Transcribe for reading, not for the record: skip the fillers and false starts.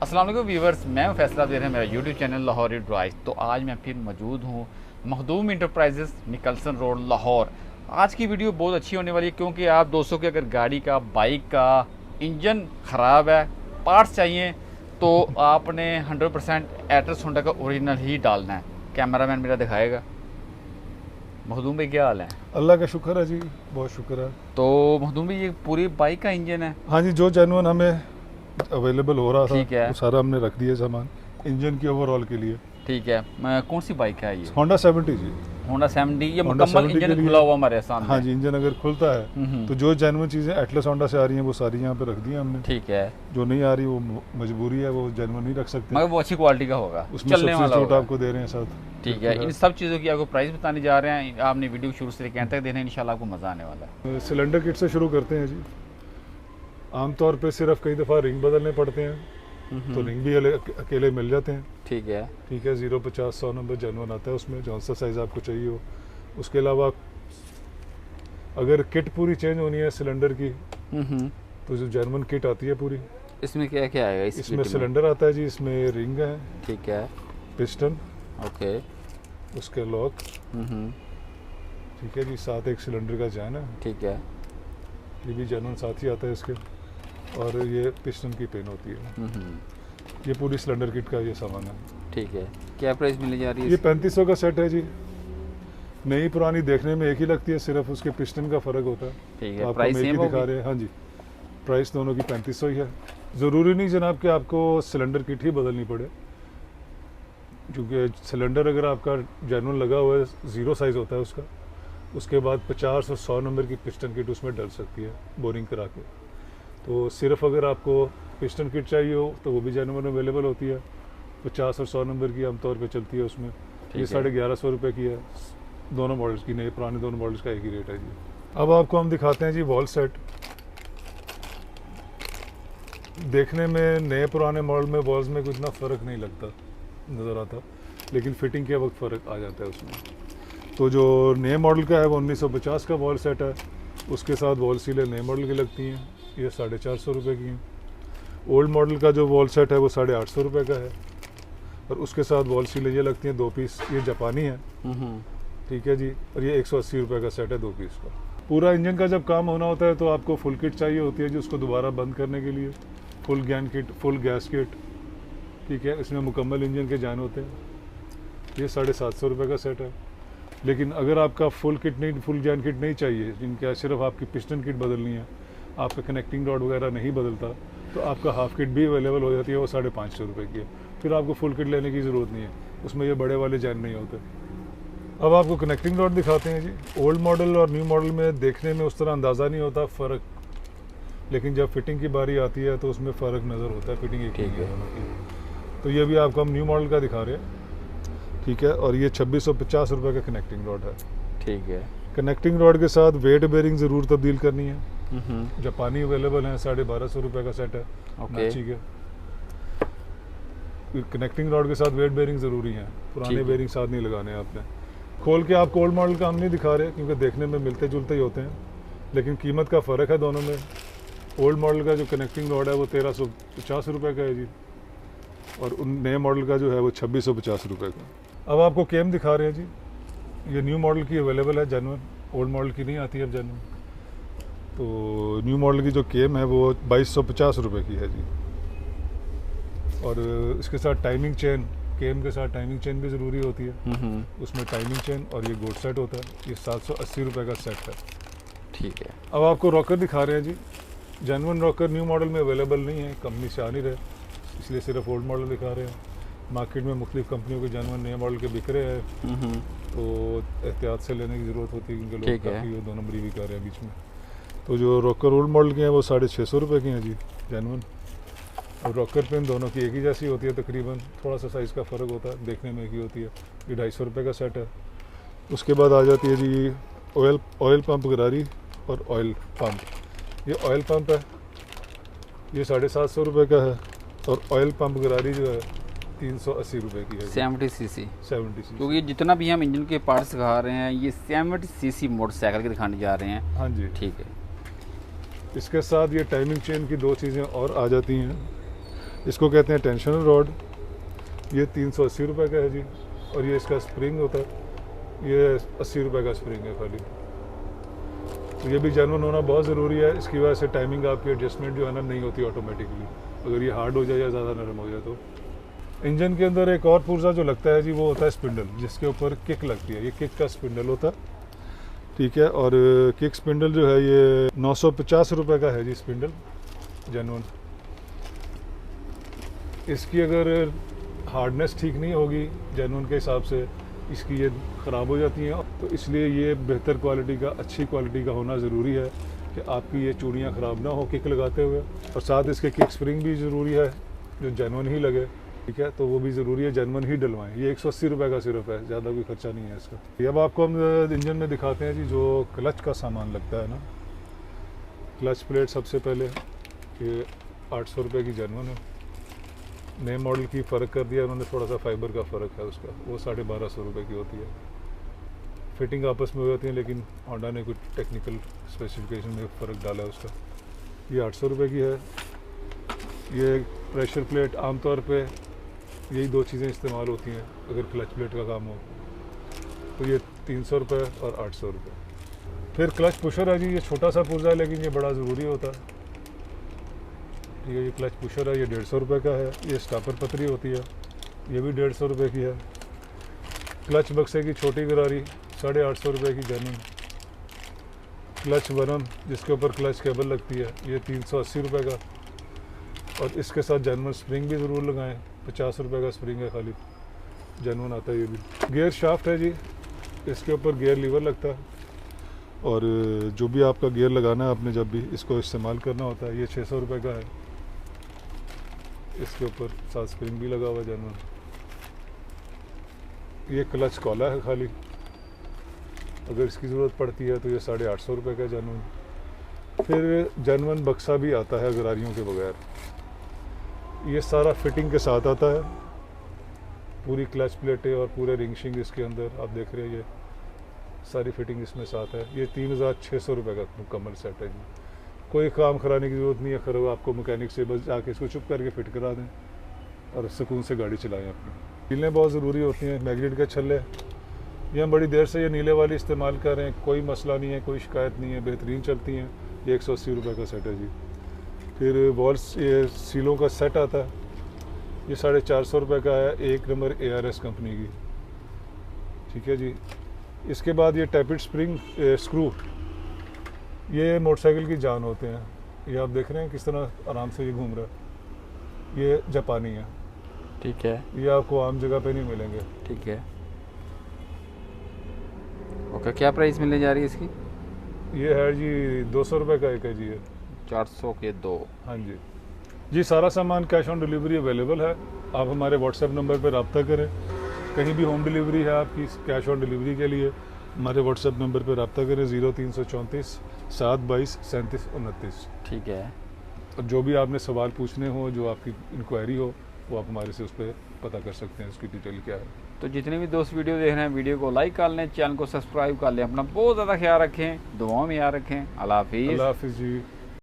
अस्सलाम वालेकुम व्यूवर्स, मैं हूं फैसला दे रहे हैं मेरा यूट्यूब चैनल लाहौरी ड्राइव। तो आज मैं फिर मौजूद हूं Makhdoom enterprises Nicholson road Lahore. आज की वीडियो बहुत अच्छी होने वाली है क्योंकि आप दोस्तों की अगर गाड़ी का बाइक का इंजन ख़राब है, पार्ट्स चाहिए, तो आपने 100% एट्रस होंडा का ओरिजिनल ही डालना है। कैमरामैन मेरा दिखाएगा। मखदूम भाई क्या हाल है? अल्लाह का शुक्र है जी, बहुत शुक्र है। तो मखदूम भाई ये पूरी बाइक का इंजन है? हाँ जी, जो जेन्युइन हमें अवेलेबल हो रहा था ठीक है। वो सारा हमने रख दिया सामान इंजन की ओवरऑल के लिए। ठीक है। कौन सी बाइक है ये? होंडा 70 जी। होंडा 70। ये होंडा मुकम्मल 70 के इंजन लिए। खुला हुआ हमारे सामने। हाँ जी, इंजन अगर खुलता है तो जो जेन्युइन चीज़ें एटलस होंडा से आ रही हैं वो सारी यहाँ पे रख दी हैं हमने। ठीक है। जो नहीं आ रही वो मजबूरी है, वो जेन्युइन नहीं रख सकते, मगर वो अच्छी क्वालिटी का होगा, उसमें चलने वाला सब्सिट्यूट होगा। आपको दे रहे हैं साथ। ठीक है। इन सब चीज़ों की आपको प्राइस बताने जा रहे हैं। आपने वीडियो शुरू से लेकर अंत तक देना है, इंशाल्लाह आपको मज़ा आने वाला है। सिलेंडर किट से शुरू करते हैं जी। आमतौर पे सिर्फ कई दफ़ा रिंग बदलने पड़ते हैं, तो रिंग भी अकेले मिल जाते हैं। ठीक है। ठीक है, 050-100 नंबर जेन्युइन आता है उसमें, जौन सा साइज़ आपको चाहिए हो। उसके अलावा अगर किट पूरी चेंज होनी है सिलेंडर की, तो जो जेन्युइन किट आती है पूरी, इसमें क्या क्या आएगा? इसमें सिलेंडर आता है जी, इसमें रिंग है, ठीक है, पिस्टन, ओके, उसके लॉक, ठीक है जी, साथ एक सिलेंडर का जैन है, ठीक है, ये भी जेन्युइन साथ ही आता है इसके, और ये पिस्टन की पिन होती है। ये पूरी सिलेंडर किट का ये सामान है। ठीक है। क्या प्राइस मिलने जा रही है? ये 3500 का सेट है जी। नई पुरानी देखने में एक ही लगती है, सिर्फ उसके पिस्टन का फ़र्क होता है। ठीक है। आपको प्राइस हम एक सेम ही दिखा रहे हैं। हाँ जी, प्राइस दोनों की 3500 ही है। ज़रूरी नहीं जनाब कि आपको सिलेंडर किट ही बदलनी पड़े, क्योंकि सिलेंडर अगर आपका जेन्युइन लगा हुआ है, 0 साइज़ होता है उसका, उसके बाद 50 और 100 नंबर की पिस्टन किट उसमें डल सकती है बोरिंग करा के। तो सिर्फ अगर आपको पिस्टन किट चाहिए हो तो वो भी जेन्युइन अवेलेबल होती है, 50 और 100 नंबर की आमतौर पे चलती है उसमें। ये 1150 रुपये की है, दोनों मॉडल्स की, नए पुराने दोनों मॉडल्स का एक ही रेट है जी। अब आपको हम दिखाते हैं जी वॉल सेट। देखने में नए पुराने मॉडल में वॉल्स में कुछ इतना फ़र्क नहीं लगता नज़र आता, लेकिन फिटिंग के वक्त फ़र्क आ जाता है उसमें। तो जो नए मॉडल का है वो 1950 का वॉल सेट है, उसके साथ वॉल सीलें नए मॉडल की लगती हैं, ये 450 रुपये की हैं। ओल्ड मॉडल का जो वॉल सेट है वो 850 रुपये का है, और उसके साथ वॉल सीलें ये लगती हैं 2 पीस, ये जापानी है, ठीक है जी, और ये 180 रुपये का सेट है 2 पीस का। पूरा इंजन का जब काम होना होता है तो आपको फुल किट चाहिए होती है जी, उसको दोबारा बंद करने के लिए, फुल गैन किट, फुल गैस किट, ठीक है, इसमें मुकम्मल इंजन के जान होते हैं, ये 750 रुपये का सेट है। लेकिन अगर आपका फुल गैन किट नहीं चाहिए, जिनका सिर्फ आपकी पिस्टन किट बदलनी है, आपका कनेक्टिंग रॉड वगैरह नहीं बदलता, तो आपका हाफ किट भी अवेलेबल हो जाती है, वो 550 रुपये की है। फिर आपको फुल किट लेने की ज़रूरत नहीं है, उसमें ये बड़े वाले जैन नहीं होते। अब आपको कनेक्टिंग रॉड दिखाते हैं जी। ओल्ड मॉडल और न्यू मॉडल में देखने में उस तरह अंदाज़ा नहीं होता फ़र्क, लेकिन जब फिटिंग की बारी आती है तो उसमें फ़र्क नज़र होता है, फिटिंग एक ही है दोनों की। तो ये भी आपको हम न्यू मॉडल का दिखा रहे हैं, ठीक है, और ये 2650 रुपये का कनेक्टिंग रॉड है। ठीक है। कनेक्टिंग रॉड के साथ वेट बेरिंग ज़रूर तब्दील करनी है, जापानी अवेलेबल है, 1250 रुपये का सेट है, ठीक है। कनेक्टिंग रॉड के साथ वेट बेरिंग ज़रूरी है, पुराने बेरिंग साथ नहीं लगाने हैं आपने। खोल के आपको ओल्ड मॉडल का हम नहीं दिखा रहे क्योंकि देखने में मिलते जुलते ही होते हैं, लेकिन कीमत का फ़र्क है दोनों में। ओल्ड मॉडल का जो कनेक्टिंग रॉड है वो 1350 रुपये का है जी, और नए मॉडल का जो है वो 2650 रुपये का। अब आपको केम दिखा रहे हैं जी, ये न्यू मॉडल की अवेलेबल है जेन्युइन, ओल्ड मॉडल की नहीं आती है अब जेन्युइन। तो न्यू मॉडल की जो केम है वो 2250 रुपये की है जी, और इसके साथ टाइमिंग चेन, केम के साथ टाइमिंग चेन भी ज़रूरी होती है, उसमें टाइमिंग चेन और ये गोट सेट होता है, ये 780 रुपये का सेट है। ठीक है। अब आपको रॉकर दिखा रहे हैं जी। जेन्युइन रॉकर न्यू मॉडल में अवेलेबल नहीं है, कंपनी से आ नहीं रहे, इसलिए सिर्फ ओल्ड मॉडल दिखा रहे हैं। मार्केट में मुख्तलिफ कंपनियों के जेन्युइन नए मॉडल के बिक रहे हैं, तो एहतियात से लेने की ज़रूरत होती है क्योंकि लोग काफ़ी वो 2 नंबरी भी कर रहे हैं बीच में। तो जो रॉकर ओल्ड मॉडल के हैं वो 650 रुपये की हैं जी जेन्युइन, और रॉकर पिन दोनों की एक ही जैसी होती है तकरीबन, थोड़ा सा साइज़ का फ़र्क होता है, देखने में एक ही होती है। ये 250 रुपये का सेट है। उसके बाद आ जाती है जी ऑयल पंप गरारी और ऑयल पंप। ये ऑयल पंप है, ये 750 रुपये का है, और ऑयल पंप गरारी जो है 380 रुपये की है, 70 सीसी। 70 सीसी। क्योंकि जितना भी हम इंजन के पार्ट्स दिखा रहे हैं ये 70 सीसी मोटरसाइकिल के दिखाने जा रहे हैं। हाँ जी, ठीक है। इसके साथ ये टाइमिंग चेन की 2 चीज़ें और आ जाती हैं। इसको कहते हैं टेंशनल रॉड। ये 380 रुपये का है जी। और ये इसका स्प्रिंग होता है, ये 80 रुपये का स्प्रिंग है खाली। तो ये भी जेन्युइन होना बहुत ज़रूरी है, इसकी वजह से टाइमिंग आपकी एडजस्टमेंट जो है ना नहीं होती ऑटोमेटिकली, अगर ये हार्ड हो जाए या ज़्यादा नरम हो जाए तो। इंजन के अंदर एक और पुर्जा जो लगता है जी, वो होता है स्पिंडल, जिसके ऊपर किक लगती है। ये किक का स्पिंडल होता है, ठीक है। और किक स्पिंडल जो है ये 950 रुपये का है जी स्पिंडल, जेन्युइन। इसकी अगर हार्डनेस ठीक नहीं होगी जेन्युइन के हिसाब से, इसकी ये ख़राब हो जाती हैं। तो इसलिए ये बेहतर क्वालिटी का, अच्छी क्वालिटी का होना ज़रूरी है कि आपकी ये चूड़ियाँ ख़राब ना हो किक लगाते हुए। और साथ इसके किक स्प्रिंग भी ज़रूरी है जो जेन्युइन ही लगे, ठीक है। तो वो भी ज़रूरी है जेन्युइन ही डलवाएं। ये 180 रुपये का सिर्फ है, ज़्यादा कोई खर्चा नहीं है इसका। ये अब आपको हम इंजन में दिखाते हैं जी, जो क्लच का सामान लगता है ना। क्लच प्लेट सबसे पहले ये 800 रुपये की जेन्युइन है। नए मॉडल की फ़र्क कर दिया उन्होंने, थोड़ा सा फाइबर का फ़र्क है उसका, वो 1250 रुपये की होती है। फिटिंग आपस में हो जाती है, लेकिन होंडा ने कुछ टेक्निकल स्पेसिफिकेशन में फ़र्क डाला है उसका। ये 800 रुपये की है। ये प्रेशर प्लेट आमतौर पे यही दो चीज़ें इस्तेमाल होती हैं अगर क्लच प्लेट का काम हो, तो ये 300 रुपये और 800 रुपये। फिर क्लच पुशर है जी, ये छोटा सा पुर्जा है लेकिन ये बड़ा ज़रूरी होता है, ठीक है। ये क्लच पुशर है, ये 150 रुपये का है। ये स्टापर पतरी होती है, ये भी 150 रुपये की है। क्लच बक्से की छोटी गरारी 850 रुपये की जेन्युइन। क्लच वरम जिसके ऊपर क्लच केबल लगती है, ये 380 रुपये का। और इसके साथ जेन्युइन स्प्रिंग भी ज़रूर लगाएं, 50 रुपये का स्प्रिंग है खाली, जेन्युइन आता है ये भी। गियर शाफ्ट है जी, इसके ऊपर गियर लीवर लगता है। और जो भी आपका गियर लगाना है आपने जब भी इसको इस्तेमाल करना होता है, ये 600 रुपये का है। इसके ऊपर साथ स्प्रिंग भी लगा हुआ है जेन्युइन। ये क्लच कॉला है खाली, अगर इसकी ज़रूरत पड़ती है तो ये 850 रुपये का जेन्युइन। फिर जेन्युइन बक्सा भी आता है गरारियों के बगैर, ये सारा फिटिंग के साथ आता है, पूरी क्लच प्लेटें और पूरे रिंग शिंग इसके अंदर आप देख रहे हैं, ये सारी फिटिंग इसमें साथ है। ये 3600 रुपये का मुकम्मल सेट है जी। कोई काम कराने की ज़रूरत नहीं है, खरो आपको मैकेनिक से बस जाके इसको चुप करके फिट करा दें और सुकून से गाड़ी चलाएं अपनी। कीलें बहुत ज़रूरी होती हैं, मैग्नेट के छल्ले, ये हम बड़ी देर से ये नीले वाली इस्तेमाल कर रहे हैं, कोई मसला नहीं है, कोई शिकायत नहीं है, बेहतरीन चलती हैं। ये 180 रुपये का सेट है जी। फिर वॉल्स, ये सीलों का सेट आता है, ये 450 रुपये का है, 1 नंबर ARS कंपनी की, ठीक है जी। इसके बाद ये टैपिड स्प्रिंग स्क्रू, ये मोटरसाइकिल की जान होते हैं। ये आप देख रहे हैं किस तरह आराम से ये घूम रहा है, ये जापानी है, ठीक है। ये आपको आम जगह पे नहीं मिलेंगे, ठीक है। ओके, क्या प्राइस मिलने जा रही है इसकी? ये है जी 200 रुपये का एक है जी ये। 400 के 2। हाँ जी जी। सारा सामान कैश ऑन डिलीवरी अवेलेबल है, आप हमारे व्हाट्सएप नंबर पर रब्ता करें। कहीं भी होम डिलीवरी है आपकी कैश ऑन डिलीवरी के लिए, हमारे व्हाट्सएप नंबर पर रब्ता करें 0334 722 37 29, ठीक है। और जो भी आपने सवाल पूछने हो, जो आपकी इंक्वायरी हो, वो आप हमारे से उस पर पता कर सकते हैं उसकी डिटेल क्या है। तो जितने भी दोस्त वीडियो देख रहे हैं, वीडियो को लाइक कर लें, चैनल को सब्सक्राइब कर लें। अपना बहुत ज़्यादा ख्याल रखें, दुआओं में याद रखें। अल्लाह हाफिज़। अल्लाह हाफिज़ जी।